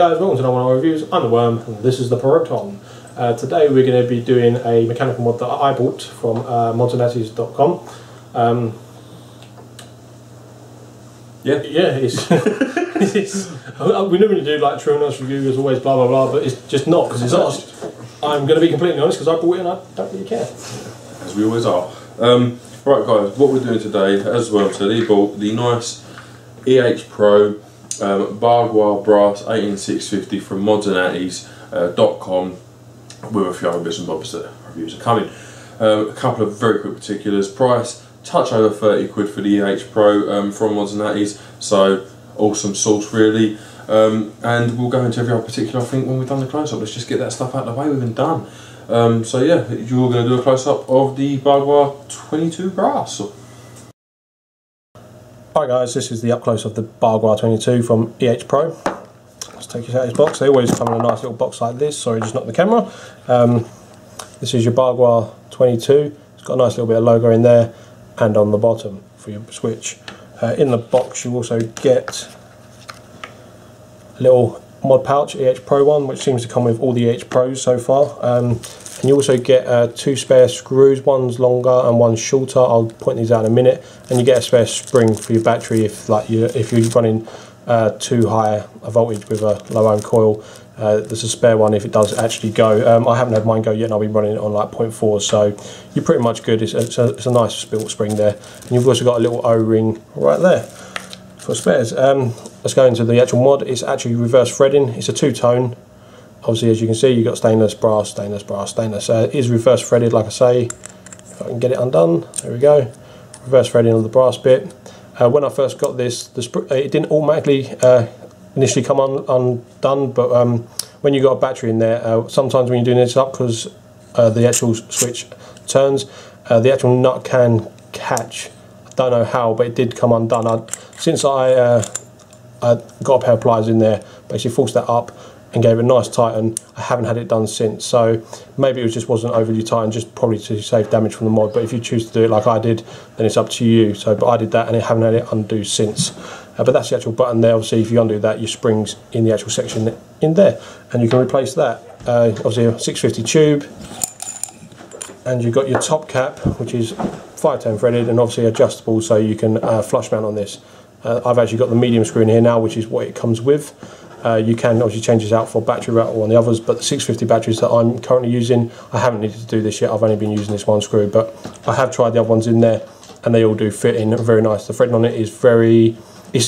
Guys, welcome to another one of our reviews. I'm the Worm and this is the Proton. Today we're going to be doing a mechanical mod that I bought from Modsandatties.com. We normally do like true and honest review as always, blah blah blah, but it's just not because it's honest. I'm going to be completely honest because I bought it and I don't really care. As we always are. Right guys, what we're doing today, as Worm said, he bought the nice Pro barbed wire brass 18650 from Modsandatties.com with a few other bits and bobs that reviews are coming. A couple of very quick particulars. Price, touch over 30 quid for the Pro from Modsandatties, so awesome source really. And we'll go into every other particular, I think, when we've done the close-up. Let's just get that stuff out of the way, we've been done. So yeah, you're going to do a close-up of the barbed wire 22 brass. Alright guys, this is the up close of the barbed wire 22 from Pro. Let's take it out of this box. They always come in a nice little box like this. Sorry, just knocked the camera. This is your barbed wire 22. It's got a nice little bit of logo in there and on the bottom for your switch. In the box you also get a little mod pouch, Pro one, which seems to come with all the Pros so far. And you also get 2 spare screws, one's longer and one's shorter. I'll point these out in a minute. And you get a spare spring for your battery if you're running too high a voltage with a low ohm coil. There's a spare one if it does actually go. I haven't had mine go yet and I'll be running it on like 0.4, so you're pretty much good. It's a nice built spring there. And you've also got a little O-ring right there for spares. Let's go into the actual mod. It's actually reverse threading. It's a two-tone. Obviously, as you can see, you've got stainless, brass, stainless, brass, stainless. It is reverse threaded, like I say. If I can get it undone, there we go. Reverse threading of the brass bit. When I first got this, it didn't automatically initially come undone, but when you got a battery in there, sometimes when you're doing this up, because the actual switch turns, the actual nut can catch. I don't know how, but it did come undone. Since I got a pair of pliers in there, basically forced that up and gave it a nice tighten. I haven't had it done since, so maybe it just wasn't overly tightened, just probably to save damage from the mod. But if you choose to do it like I did, then it's up to you. So, but I did that and I haven't had it undo since. But that's the actual button there. Obviously, if you undo that, your spring's in the actual section in there, and you can replace that. Obviously, a 650 tube, and you've got your top cap, which is 510 threaded, and obviously adjustable, so you can flush mount on this. I've actually got the medium screw in here now, which is what it comes with. You can obviously change this out for battery rattle on the others, but the 650 batteries that I'm currently using, I haven't needed to do this yet. I've only been using this one screw, but I have tried the other ones in there, and they all do fit in very nice. The threading on it is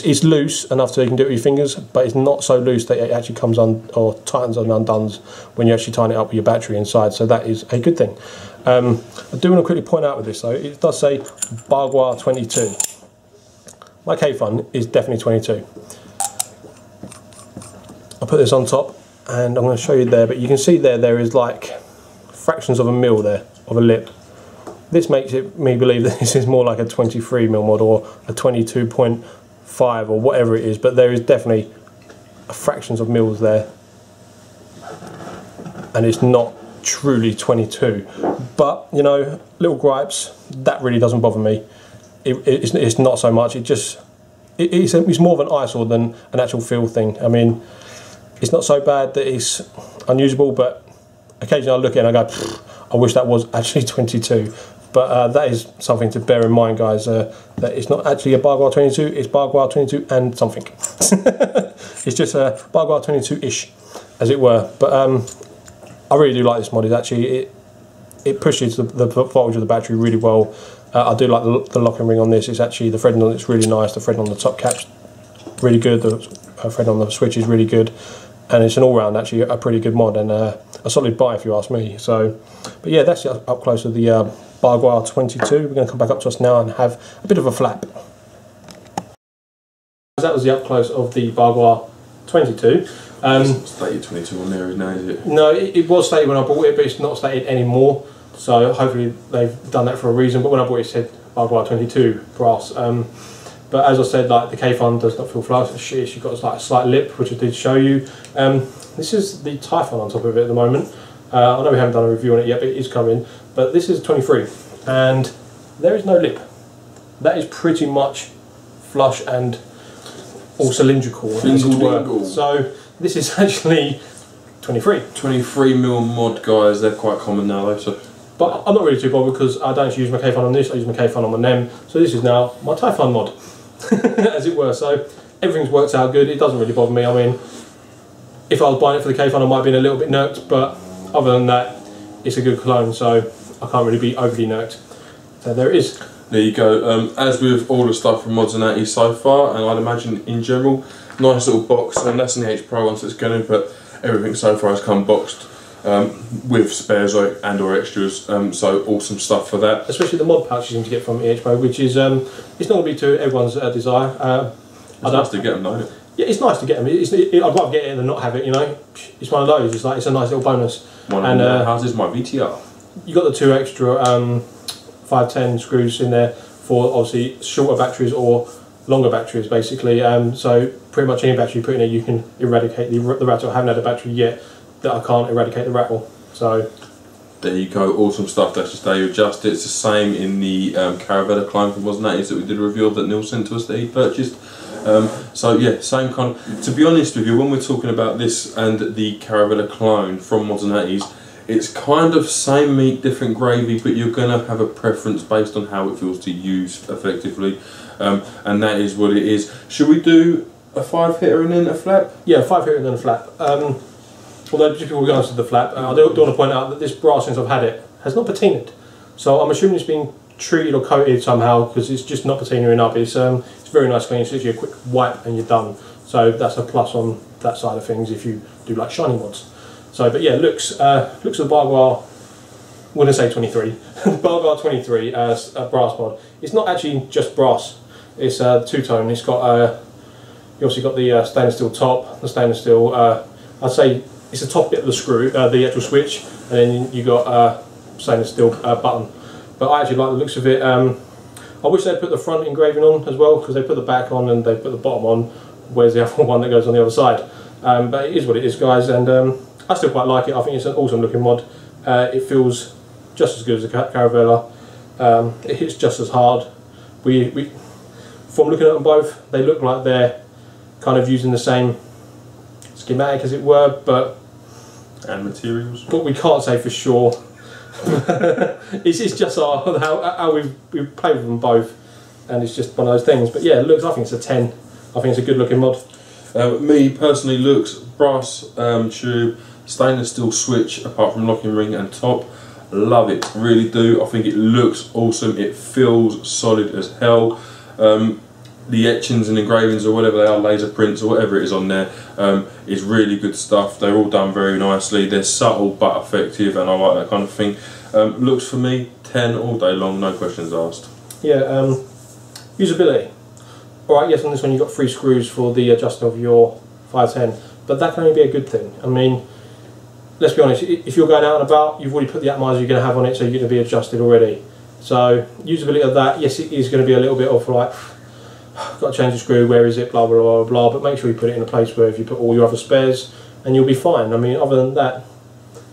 it's loose enough so you can do it with your fingers, but it's not so loose that it actually comes on or tightens and undoes when you actually tighten it up with your battery inside. So that is a good thing. I do want to quickly point out with this though, it does say barbed wire 22. My K-Fun is definitely 22. I'll put this on top and I'm going to show you there, but you can see there is like fractions of a mil there, of a lip. This makes me believe that this is more like a 23 mil mod or a 22.5 or whatever it is, but there is definitely fractions of mils there. And it's not truly 22. But, you know, little gripes, that really doesn't bother me. It's not so much, it's more of an eyesore than an actual feel thing. I mean, it's not so bad that it's unusable, but occasionally I look at it and I go, I wish that was actually 22. But that is something to bear in mind, guys, that it's not actually a barbed wire 22, it's barbed wire 22 and something. It's just a barbed wire 22-ish, as it were. But I really do like this mod. It's actually, it pushes the voltage of the battery really well. I do like the locking ring on this. It's actually, the threading on it's really nice. The threading on the top cap's really good. The threading on the switch is really good. And it's an all-round, actually, a pretty good mod and a solid buy if you ask me. So, but yeah, that's up close to the barbed wire 22. We're going to come back up to us now and have a bit of a flap. That was the up close of the barbed wire 22. It's stated 22 on there now, is it? No, it was stated when I bought it, but it's not stated anymore. So hopefully they've done that for a reason. But when I bought it, it said barbed wire 22 brass. But as I said, like the K-Fun does not feel flush. She's got like a slight lip, which I did show you. This is the Typhon on top of it at the moment. I know we haven't done a review on it yet, but it is coming. But this is 23, and there is no lip. That is pretty much flush and all cylindrical. Dingle. So This is actually 23. 23mm mod, guys. They're quite common now though. So. But I'm not really too bothered because I don't actually use my K-Fun on this, I use my K-Fun on my NEM. So this is now my Typhon mod, as it were. So everything's worked out good, it doesn't really bother me. I mean, if I was buying it for the K-Fun I might have been a little bit nerked, but other than that, it's a good clone, so I can't really be overly nerked. So there it is. There you go. As with all the stuff from Modsandatties so far, and I'd imagine in general, nice little box, and that's an EH Pro one, so it's going, but everything so far has come boxed. With spares and or extras, so awesome stuff for that. Especially the mod pouch you seem to get from EH Pro, which is it's not going to be to everyone's desire. It's nice to get them, though, isn't it? Yeah, it's nice to get them. I'd rather get it than not have it. You know, it's one of those. It's like it's a nice little bonus. How's this my VTR? You got the 2 extra 510 screws in there for obviously shorter batteries or longer batteries, basically. So pretty much any battery you put in there, you can eradicate the rattle. I haven't had a battery yet that I can't eradicate the rattle. So there you go, awesome stuff. That's just how you adjust it. It's the same in the Caravella clone from Modsandatties that we did a review of that Neil sent to us that he purchased. So yeah, same kind of, to be honest with you, when we're talking about this and the Caravella clone from Modsandatties, it's kind of same meat, different gravy, but you're going to have a preference based on how it feels to use effectively, and that is what it is. Should we do a 5 hitter and then a flap? Yeah, 5 hitter and then a flap. Although just before we go on to the flap, I do want to point out that this brass, since I've had it, has not patinaed. So I'm assuming it's been treated or coated somehow, because it's just not patinaing up. It's very nice clean. It's literally a quick wipe and you're done. So that's a plus on that side of things if you do like shiny mods. So, but yeah, looks of the Bargwell, I'm going to say 23. Bargwell 23 brass mod. It's not actually just brass. It's two-tone. It's got you obviously got the stainless steel top, the stainless steel. I'd say it's the top bit of the screw, the actual switch, and then you got stainless steel button. But I actually like the looks of it. I wish they'd put the front engraving on as well, because they put the back on and they put the bottom on. Where's the other one that goes on the other side? But it is what it is, guys, and I still quite like it. I think it's an awesome looking mod. It feels just as good as the Caravella. It hits just as hard. From looking at them both, they look like they're kind of using the same schematic, as it were, and materials. But we can't say for sure. it's just how we've played with them both, and it's just one of those things. But yeah, looks, I think it's a 10. I think it's a good looking mod. Me personally, looks, brass tube, stainless steel switch apart from locking ring and top. Love it, really do. I think it looks awesome. It feels solid as hell. The etchings and engravings or whatever they are, laser prints or whatever it is on there, is really good stuff. They're all done very nicely. They're subtle but effective, and I like that kind of thing. Looks for me 10 all day long, no questions asked. Yeah, usability. Alright, yes, on this one you've got 3 screws for the adjustment of your 510, but that can only be a good thing. I mean, let's be honest, if you're going out and about, you've already put the atomizer you're going to have on it, so you're going to be adjusted already. So, usability of that, yes, it is going to be a little bit of like, got to change the screw, where is it, blah blah blah blah, but make sure you put it in a place where if you put all your other spares, and you'll be fine. I mean, other than that,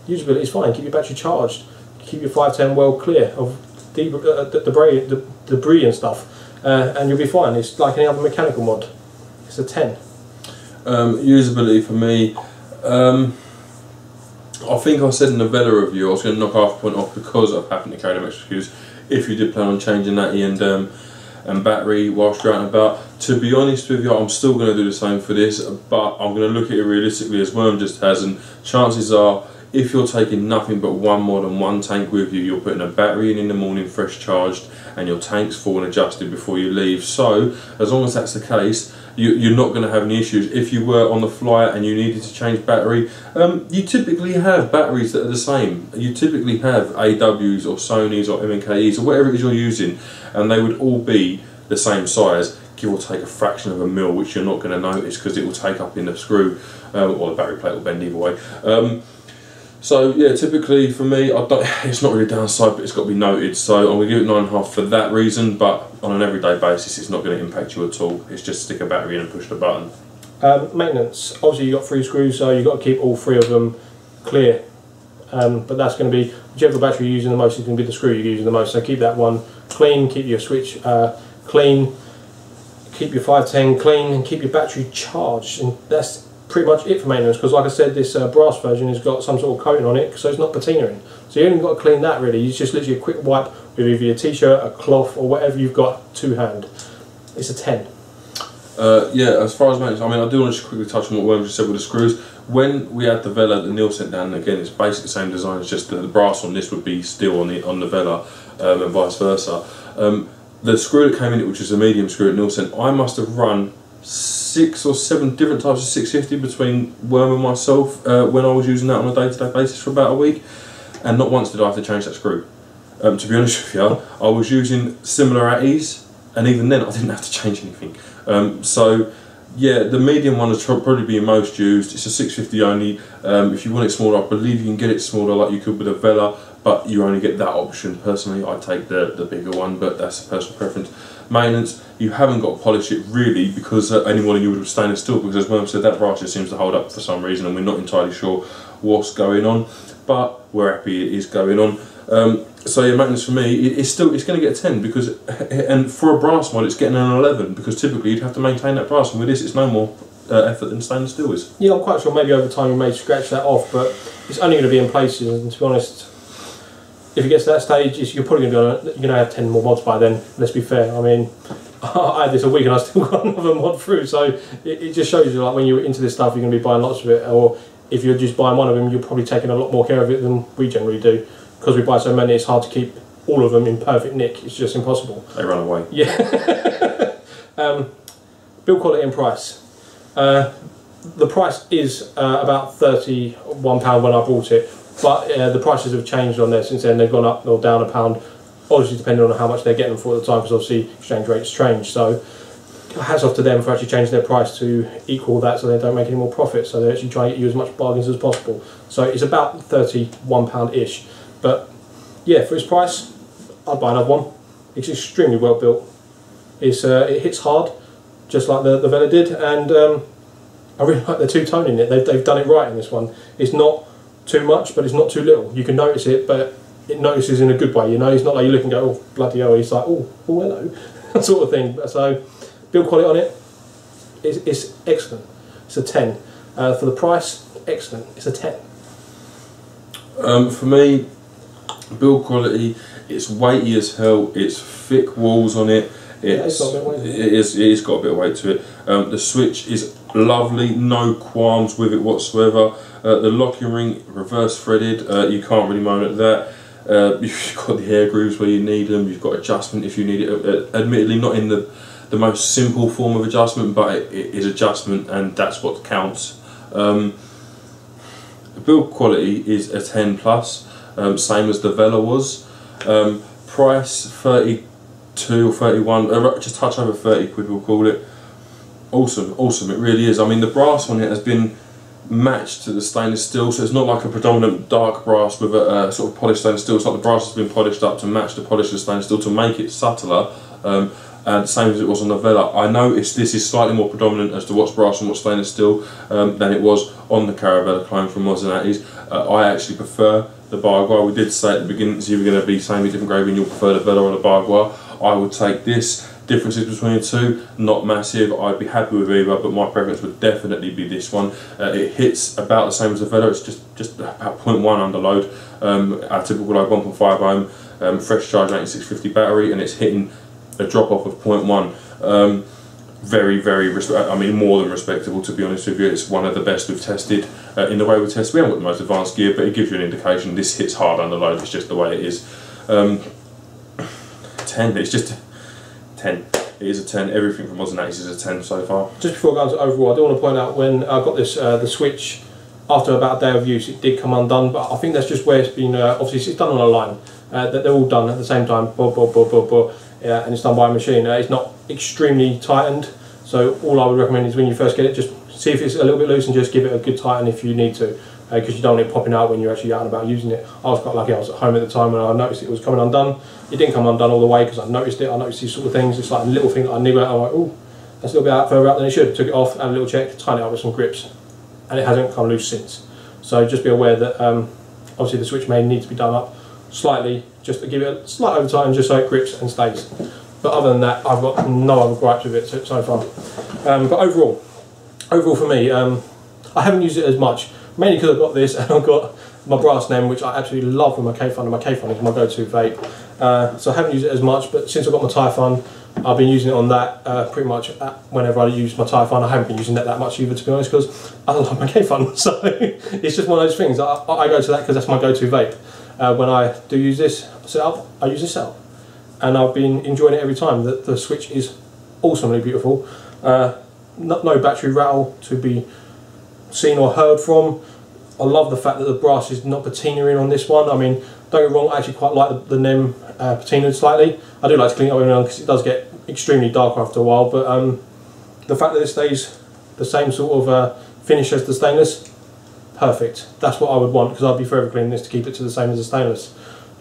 usability is fine. Keep your battery charged, keep your 510 well clear of debris and stuff, and you'll be fine. It's like any other mechanical mod. It's a 10. Usability for me, I think I said in the Vela review I was going to knock half a point off because of having to carry them extra screws. If you did plan on changing that and battery whilst you're out and about, to be honest with you, I'm still going to do the same for this, but I'm going to look at it realistically as Worm just has, and chances are, if you're taking nothing but one mod and one tank with you, you're putting a battery in the morning fresh charged, and your tank's full and adjusted before you leave. So as long as that's the case, you're not going to have any issues. If you were on the fly and you needed to change battery, you typically have batteries that are the same. You typically have AWs or Sonys or MNKEs or whatever it is you're using, and they would all be the same size, give or take a fraction of a mil, which you're not going to notice because it will take up in the screw, or the battery plate will bend either way. So yeah, typically for me, it's not really a downside, but it's got to be noted. So I'm going to give it 9.5 for that reason, but on an everyday basis it's not going to impact you at all. It's just stick a battery in and push the button. Maintenance, obviously you've got 3 screws, so you've got to keep all 3 of them clear. But that's going to be, whichever battery you're using the most is going to be the screw you're using the most, so keep that one clean, keep your switch clean, keep your 510 clean, and keep your battery charged. And that's pretty much it for maintenance, because like I said, this brass version has got some sort of coating on it, so it's not patinaing. So you only got to clean that really. It's just literally a quick wipe with either your t-shirt, a cloth, or whatever you've got to hand. It's a 10. Yeah, as far as maintenance, I mean, I do want to just quickly touch on what Worm just said with the screws. When we had the Vela that Neil sent down, again, it's basically the same design, it's just the brass on this would be steel on the Vela, and vice versa. The screw that came in it, which is a medium screw that Neil sent, I must have run 6 or 7 different types of 650 between Worm and myself when I was using that on a day-to-day basis for about a week, and not once did I have to change that screw. To be honest with you, I was using similar at ease, and even then I didn't have to change anything. So yeah, the medium one will probably be most used. It's a 650 only. If you want it smaller, I believe you can get it smaller like you could with a Vela, but you only get that option. Personally, I take the bigger one, but that's a personal preference. Maintenance, you haven't got to polish it really, because any more than you would with stainless steel, because as Worm said, that brass just seems to hold up for some reason, and we're not entirely sure what's going on, but we're happy it is going on. So yeah, maintenance for me, it's going to get a 10, because, and for a brass mod it's getting an 11, because typically you'd have to maintain that brass, and with this it's no more effort than stainless steel is. Yeah, I'm quite sure maybe over time you may scratch that off, but it's only going to be in places, and to be honest, if it gets to that stage, you're probably going to have 10 more mods by then, let's be fair. I mean, I had this a week and I still got another mod through, so it just shows you, like, when you're into this stuff you're going to be buying lots of it, or if you're just buying one of them, you're probably taking a lot more care of it than we generally do. Because we buy so many, it's hard to keep all of them in perfect nick. It's just impossible. They run away. Yeah. Build quality and price. The price is about £31 when I bought it, but the prices have changed on there since then. They've gone up or down £1, obviously depending on how much they're getting them for at the time, because obviously exchange rates change. So hats off to them for actually changing their price to equal that, so they don't make any more profit. So they actually try and get you as much bargains as possible. So it's about £31-ish. But yeah, for its price, I'd buy another one. It's extremely well built. It hits hard, just like the Vela did, and I really like the two-tone in it. They've done it right in this one. It's not too much, but it's not too little. You can notice it, but it notices in a good way. You know, it's not like you look and go, oh bloody hell. It's like, oh hello, sort of thing. So build quality on it, it's excellent. It's a 10. For the price, excellent. It's a 10. For me, build quality, it's weighty as hell, it's thick walls on it, it's got a bit of weight to it. The switch is lovely, no qualms with it whatsoever. The locking ring, reverse threaded, you can't really moan at that. You've got the hair grooves where you need them, you've got adjustment if you need it, admittedly not in the most simple form of adjustment, but it is adjustment, and that's what counts. The build quality is a 10 plus. Same as the Vela was. Price 32 or 31, just touch over 30 quid we'll call it. Awesome, awesome, it really is. I mean, the brass on it has been matched to the stainless steel, so it's not like a predominant dark brass with a sort of polished stainless steel. It's like the brass has been polished up to match the polish of the stainless steel to make it subtler, and same as it was on the Vela. I noticed this is slightly more predominant as to what's brass and what's stainless steel than it was on the Caravella clone from Modsandatties. I actually prefer the Bargua. We did say at the beginning it's either going to be same different gravy and you'll prefer the Vela or the Bargua. I would take this. Differences between the two, not massive. I'd be happy with either, but my preference would definitely be this one. It hits about the same as the Vela. It's just about 0.1 under load. Our typical load 1.5 ohm, fresh charge 18650 battery, and it's hitting a drop off of 0.1. Very, I mean, more than respectable, to be honest with you. It's one of the best we've tested in the way we test. We haven't got the most advanced gear, but it gives you an indication. This hits hard under load. It's just the way it is. 10. It's just 10. It is a 10. Everything from Modsandatties is a 10 so far. Just before going to overall, I do want to point out when I got this the switch, after about a day of use, it did come undone. But I think that's just where it's been. Obviously, it's done on a line. That they're all done at the same time. And it's done by a machine. It's not extremely tightened, so all I would recommend is when you first get it, just see if it's a little bit loose and just give it a good tighten if you need to, because you don't want it popping out when you're actually out and about using it. I was quite lucky, I was at home at the time when I noticed it was coming undone. It didn't come undone all the way because I noticed it. I noticed these sort of things. It's like a little thing that I knew about. I'm like, oh, that's a little bit out further out than it should. Took it off, had a little check, tightened it up with some grips, and it hasn't come loose since. So just be aware that obviously the switch may need to be done up slightly, just to give it a slight over tighten, just so it grips and stays. But other than that, I've got no other gripes with it so far. But overall for me, I haven't used it as much, mainly because I've got this and I've got my brass NEM, which I absolutely love with my K-Fun, and my K-Fun is my go-to vape. So I haven't used it as much, but since I've got my Typhon, I've been using it on that pretty much whenever I use my Typhon. I haven't been using that much either, to be honest, because I love my K-Fun. So it's just one of those things. I go to that because that's my go-to vape. When I do use this setup, I use this setup, and I've been enjoying it every time. The switch is awesomely beautiful. No battery rattle to be seen or heard from. I love the fact that the brass is not patinaing on this one. I mean, don't get me wrong, I actually quite like the NEM patinaed slightly. I do like to clean it up every now and then because it does get extremely dark after a while, but the fact that it stays the same sort of finish as the stainless, perfect. That's what I would want, because I'd be forever cleaning this to keep it to the same as the stainless,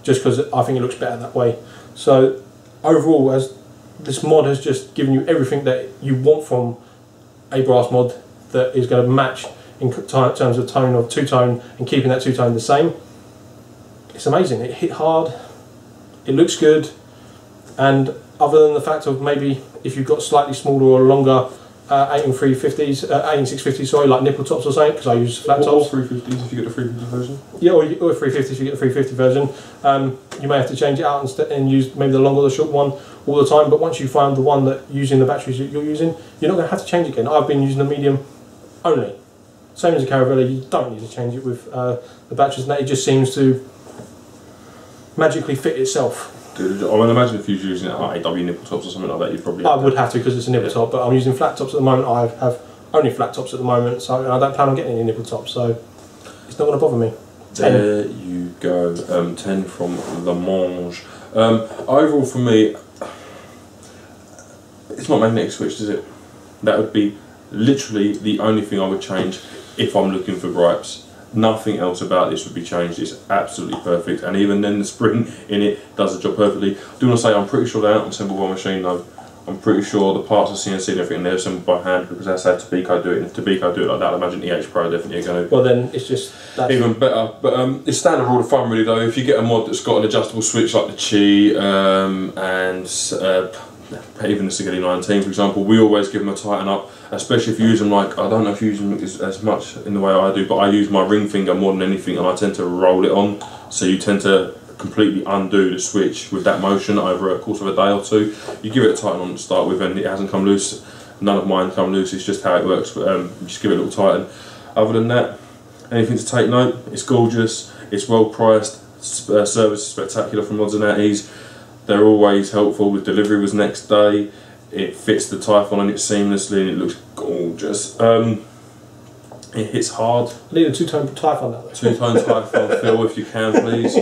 just because I think it looks better that way. So overall, as this mod has just given you everything that you want from a brass mod that is going to match in terms of tone of two-tone and keeping that two-tone the same. It's amazing. It hit hard, it looks good, and other than the fact of maybe if you've got slightly smaller or longer 18650s, sorry, like nipple tops or something, because I use flat tops. Or 350s if you get the 350 version. Yeah, or 350s if you get the 350 version. You may have to change it out and use maybe the long or the short one all the time, but once you find the one that using the batteries that you're using, you're not going to have to change it again. I've been using the medium only. Same as a Caravella, you don't need to change it with the batteries, and that it just seems to magically fit itself. Dude, I mean, imagine if you were using AW nipple tops or something like that, you'd probably... I would have to, because it's a nipple top, but I'm using flat tops at the moment. I have only flat tops at the moment, so I don't plan on getting any nipple tops, so it's not going to bother me. 10. There you go, 10 from Le Mange. Overall for me, it's not magnetic switched, is it? That would be literally the only thing I would change if I'm looking for gripes. Nothing else about this would be changed. It's absolutely perfect, and even then the spring in it does the job perfectly. I do want to say I'm pretty sure they aren't assembled by machine though. I'm pretty sure the parts are CNC and everything, they're assembled by hand, because that's how Tobiko do it. And if Tobiko do it like that, I imagine EH Pro definitely are going to. Well, then it's just even better. But it's standard rule of thumb really though. If you get a mod that's got an adjustable switch like the Chi even the Sigilli 19 for example, we always give them a tighten up, especially if you use them like, I don't know if you use them as much in the way I do, but I use my ring finger more than anything, and I tend to roll it on, so you tend to completely undo the switch with that motion over a course of a day or two. You give it a tighten on to start with and it hasn't come loose. None of mine come loose, it's just how it works. Just give it a little tighten. Other than that, anything to take note, it's gorgeous, it's well priced, service is spectacular from Modsandatties. They're always helpful. The delivery was next day. It fits the Typhon on it seamlessly and it looks gorgeous. It hits hard. I need a two-tone Typhon that way. Two-tone Typhon, Phil, if you can, please.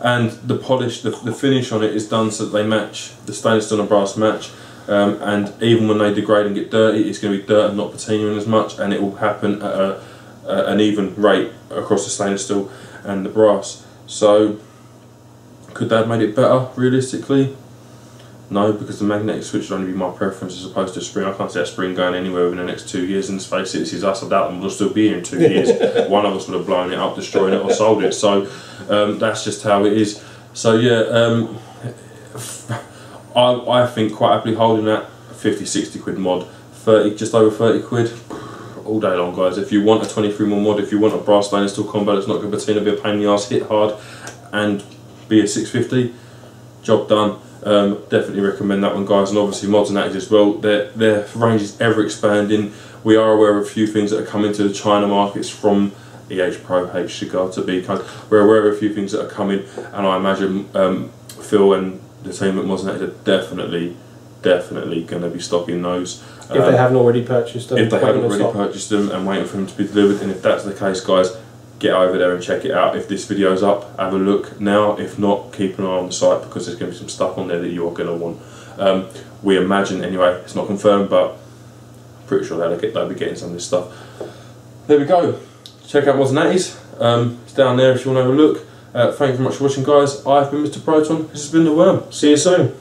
And the polish, the finish on it is done so that they match. The stainless steel and brass match. And even when they degrade and get dirty, it's going to be dirt and not patinaing as much, and it will happen at an even rate across the stainless steel and the brass. So, could they have made it better, realistically? No, because the magnetic switch would only be my preference as opposed to a spring. I can't see that spring going anywhere within the next 2 years, and let's face it, this is us. I doubt them, we'll still be here in 2 years. One of us would have blown it up, destroyed it, or sold it. So that's just how it is. So yeah, I think quite happily holding that 50-60 quid mod, 30, just over 30 quid, all day long, guys. If you want a 23mm mod, if you want a brass stainless steel combo that's not going to patina, be a pain in the arse, hit hard, and be a 650, job done. Definitely recommend that one, guys. And obviously Modsandatties as well, their range is ever expanding. We are aware of a few things that are coming to the China markets from EH Pro, e-cig, Tobiko. We're aware of a few things that are coming, and I imagine Phil and the team at Modsandatties are definitely going to be stocking those. If they haven't already purchased them. If they haven't already purchased them and waiting for them to be delivered, and if that's the case, guys, get over there and check it out. If this video's up, have a look now. If not, keep an eye on the site, because there's going to be some stuff on there that you're going to want. We imagine, anyway, it's not confirmed, but I'm pretty sure they'll be getting some of this stuff. There we go. Check out Modsandatties. It's down there if you want to have a look. Thank you very much for watching, guys. I've been Mr. Proton. This has been The Worm. See you soon.